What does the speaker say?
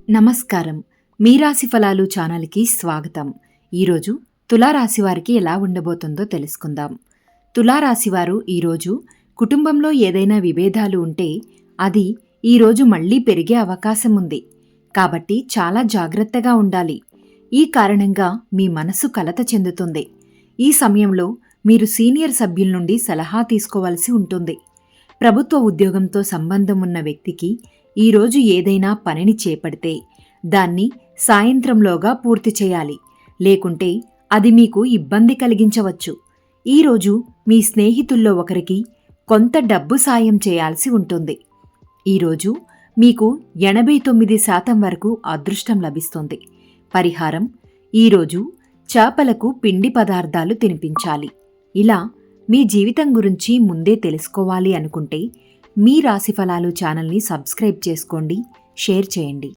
నమస్కారం. మీ రాశి ఫలాలు ఛానల్‌కి స్వాగతం. ఈరోజు తులారాశి వారికి ఎలా ఉండబోతుందో తెలుసుకుందాం. తులారాశి వారు ఈరోజు కుటుంబంలో ఏదైనా విభేదాలు ఉంటే అది ఈరోజు మళ్ళీ పెరిగే అవకాశం ఉంది. కాబట్టి చాలా జాగ్రత్తగా ఉండాలి. ఈ కారణంగా మీ మనసు కలత చెందుతుంది. ఈ సమయంలో మీరు సీనియర్ సభ్యుల నుండి సలహా తీసుకోవాల్సి ఉంటుంది. ప్రభుత్వ ఉద్యోగంతో సంబంధం ఉన్న వ్యక్తికి ఈరోజు ఏదైనా పనిని చేపడితే దాన్ని సాయంత్రంలోగా పూర్తి చేయాలి. లేకుంటే అది మీకు ఇబ్బంది కలిగించవచ్చు. ఈరోజు మీ స్నేహితుల్లో ఒకరికి కొంత డబ్బు సాయం చేయాల్సి ఉంటుంది. ఈరోజు మీకు 89% వరకు అదృష్టం లభిస్తుంది. పరిహారం: ఈరోజు చేపలకు పిండి పదార్థాలు తినిపించాలి. ఇలా మీ జీవితం గురించి ముందే తెలుసుకోవాలి అనుకుంటే మీ రాశి ఫలాలు ఛానల్ని సబ్స్క్రైబ్ చేసుకోండి, షేర్ చేయండి.